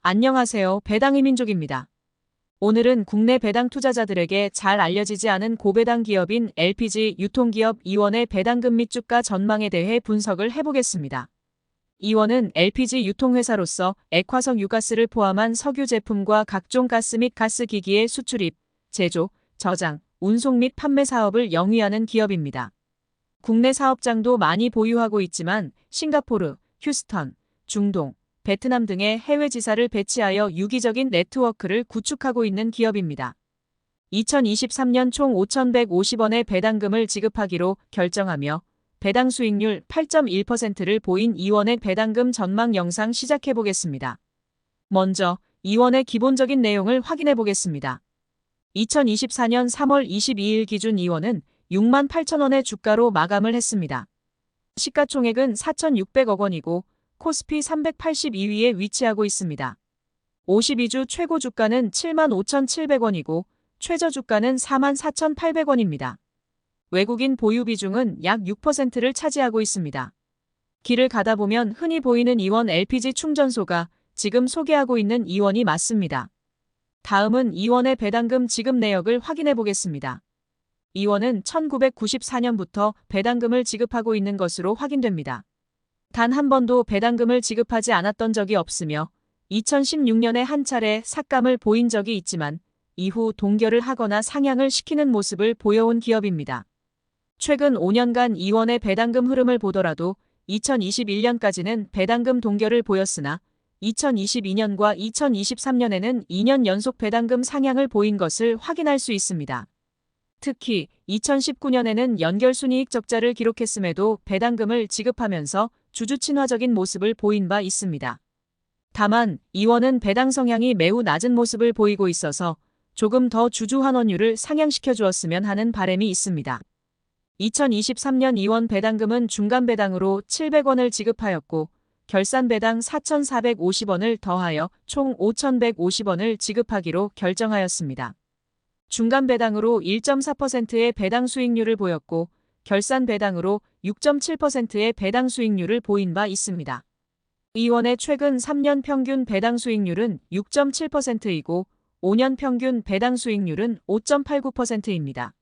안녕하세요. 배당의 민족입니다. 오늘은 국내 배당 투자자들에게 잘 알려지지 않은 고배당 기업인 LPG 유통기업 이원의 배당금 및 주가 전망에 대해 분석을 해보겠습니다. 이원은 LPG 유통회사로서 액화석 유가스를 포함한 석유 제품과 각종 가스 및 가스기기의 수출입, 제조, 저장, 운송 및 판매 사업을 영위하는 기업입니다. 국내 사업장도 많이 보유하고 있지만 싱가포르, 휴스턴, 중동, 베트남 등의 해외 지사를 배치하여 유기적인 네트워크를 구축하고 있는 기업입니다. 2023년 총 5,150원의 배당금을 지급하기로 결정하며 배당 수익률 8.1%를 보인 이원의 배당금 전망 영상 시작해 보겠습니다. 먼저 이원의 기본적인 내용을 확인해 보겠습니다. 2024년 3월 22일 기준 이원은 68,000원의 주가로 마감을 했습니다. 시가총액은 4,600억 원이고 코스피 382위에 위치하고 있습니다. 52주 최고 주가는 75,700원이고 최저 주가는 44,800원입니다. 외국인 보유 비중은 약 6%를 차지하고 있습니다. 길을 가다 보면 흔히 보이는 이원 LPG 충전소가 지금 소개하고 있는 이원이 맞습니다. 다음은 이원의 배당금 지급 내역을 확인해 보겠습니다. 이원은 1994년부터 배당금을 지급하고 있는 것으로 확인됩니다. 단 한 번도 배당금을 지급하지 않았던 적이 없으며 2016년에 한 차례 삭감을 보인 적이 있지만 이후 동결을 하거나 상향을 시키는 모습을 보여온 기업입니다. 최근 5년간 이원의 배당금 흐름을 보더라도 2021년까지는 배당금 동결을 보였으나 2022년과 2023년에는 2년 연속 배당금 상향을 보인 것을 확인할 수 있습니다. 특히 2019년에는 연결순이익 적자를 기록했음에도 배당금을 지급하면서 주주 친화적인 모습을 보인 바 있습니다. 다만 이원은 배당 성향이 매우 낮은 모습을 보이고 있어서 조금 더 주주 환원율을 상향시켜 주었으면 하는 바람이 있습니다. 2023년 이원 배당금은 중간 배당으로 700원을 지급하였고 결산 배당 4,450원을 더하여 총 5,150원을 지급하기로 결정하였습니다. 중간 배당으로 1.4%의 배당 수익률을 보였고 결산 배당으로 6.7%의 배당 수익률을 보인 바 있습니다. 이원의 최근 3년 평균 배당 수익률은 6.7%이고 5년 평균 배당 수익률은 5.89%입니다.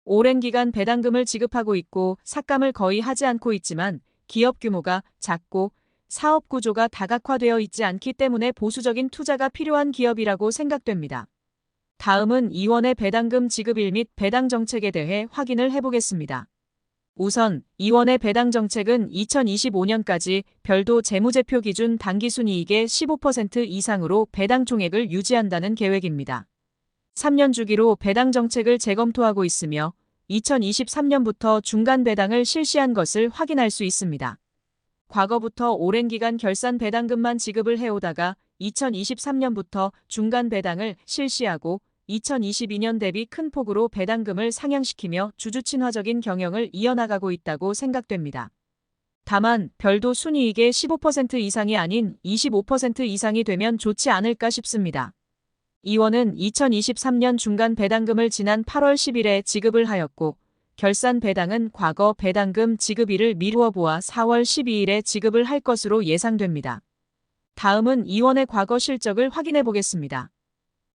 오랜 기간 배당금을 지급하고 있고 삭감을 거의 하지 않고 있지만 기업 규모가 작고 사업 구조가 다각화되어 있지 않기 때문에 보수적인 투자가 필요한 기업이라고 생각됩니다. 다음은 이원의 배당금 지급일 및 배당 정책에 대해 확인을 해보겠습니다. 우선 이원의 배당 정책은 2025년까지 별도 재무제표 기준 당기순이익의 15% 이상으로 배당 총액을 유지한다는 계획입니다. 3년 주기로 배당 정책을 재검토하고 있으며 2023년부터 중간 배당을 실시한 것을 확인할 수 있습니다. 과거부터 오랜 기간 결산 배당금만 지급을 해오다가 2023년부터 중간 배당을 실시하고 2022년 대비 큰 폭으로 배당금을 상향시키며 주주 친화적인 경영을 이어나가고 있다고 생각됩니다. 다만 별도 순이익의 15% 이상이 아닌 25% 이상이 되면 좋지 않을까 싶습니다. 이원은 2023년 중간 배당금을 지난 8월 10일에 지급을 하였고 결산 배당은 과거 배당금 지급일을 미루어 보아 4월 12일에 지급을 할 것으로 예상됩니다. 다음은 이원의 과거 실적을 확인해 보겠습니다.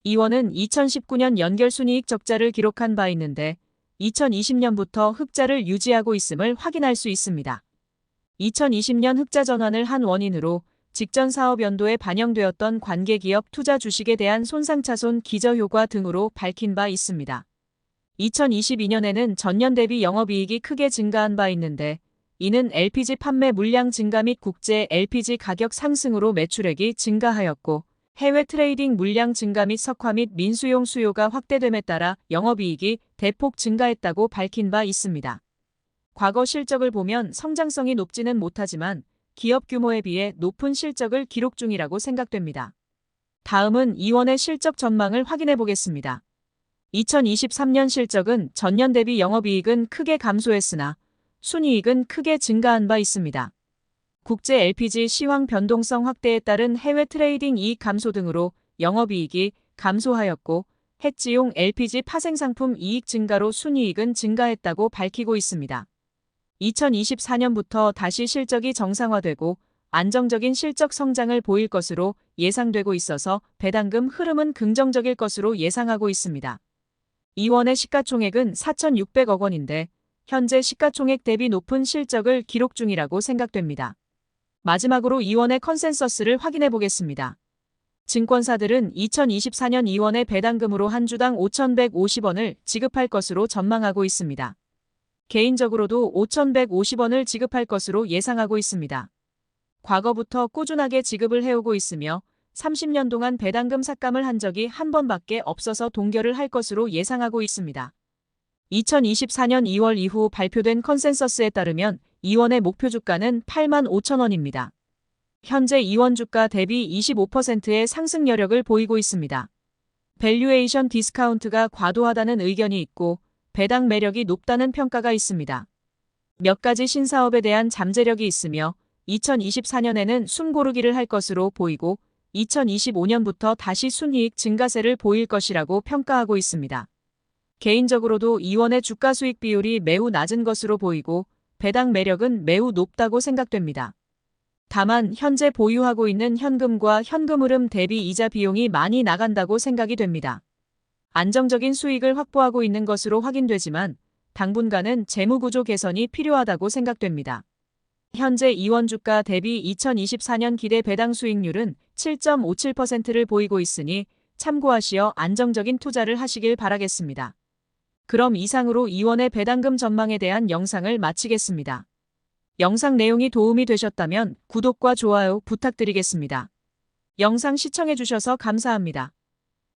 이원은 2019년 연결순이익 적자를 기록한 바 있는데 2020년부터 흑자를 유지하고 있음을 확인할 수 있습니다. 2020년 흑자 전환을 한 원인으로 직전 사업 연도에 반영되었던 관계기업 투자 주식에 대한 손상차손 기저효과 등으로 밝힌 바 있습니다. 2022년에는 전년 대비 영업이익이 크게 증가한 바 있는데 이는 LPG 판매 물량 증가 및 국제 LPG 가격 상승으로 매출액이 증가하였고 해외 트레이딩 물량 증가 및 석화 및 민수용 수요가 확대됨에 따라 영업이익이 대폭 증가했다고 밝힌 바 있습니다. 과거 실적을 보면 성장성이 높지는 못하지만 기업 규모에 비해 높은 실적을 기록 중이라고 생각됩니다. 다음은 이원의 실적 전망을 확인해 보겠습니다. 2023년 실적은 전년 대비 영업이익은 크게 감소했으나 순이익은 크게 증가한 바 있습니다. 국제 LPG 시황 변동성 확대에 따른 해외 트레이딩 이익 감소 등으로 영업이익이 감소하였고 해지용 LPG 파생상품 이익 증가로 순이익은 증가했다고 밝히고 있습니다. 2024년부터 다시 실적이 정상화되고 안정적인 실적 성장을 보일 것으로 예상되고 있어서 배당금 흐름은 긍정적일 것으로 예상하고 있습니다. 이원의 시가총액은 4,600억 원인데 현재 시가총액 대비 높은 실적을 기록 중이라고 생각됩니다. 마지막으로 이원의 컨센서스를 확인해 보겠습니다. 증권사들은 2024년 이원의 배당금으로 한 주당 5,150원을 지급할 것으로 전망하고 있습니다. 개인적으로도 5,150원을 지급할 것으로 예상하고 있습니다. 과거부터 꾸준하게 지급을 해오고 있으며 30년 동안 배당금 삭감을 한 적이 한 번밖에 없어서 동결을 할 것으로 예상하고 있습니다. 2024년 2월 이후 발표된 컨센서스에 따르면 이원의 목표 주가는 85,000원입니다. 현재 이원 주가 대비 25%의 상승 여력을 보이고 있습니다. 밸류에이션 디스카운트가 과도하다는 의견이 있고 배당 매력이 높다는 평가가 있습니다. 몇 가지 신사업에 대한 잠재력이 있으며 2024년에는 숨고르기를 할 것으로 보이고 2025년부터 다시 순이익 증가세를 보일 것이라고 평가하고 있습니다. 개인적으로도 이원의 주가 수익 비율이 매우 낮은 것으로 보이고 배당 매력은 매우 높다고 생각됩니다. 다만 현재 보유하고 있는 현금과 현금 흐름 대비 이자 비용이 많이 나간다고 생각이 됩니다. 안정적인 수익을 확보하고 있는 것으로 확인되지만 당분간은 재무구조 개선이 필요하다고 생각됩니다. 현재 이원 주가 대비 2024년 기대 배당 수익률은 7.57%를 보이고 있으니 참고하시어 안정적인 투자를 하시길 바라겠습니다. 그럼 이상으로 이원의 배당금 전망에 대한 영상을 마치겠습니다. 영상 내용이 도움이 되셨다면 구독과 좋아요 부탁드리겠습니다. 영상 시청해 주셔서 감사합니다.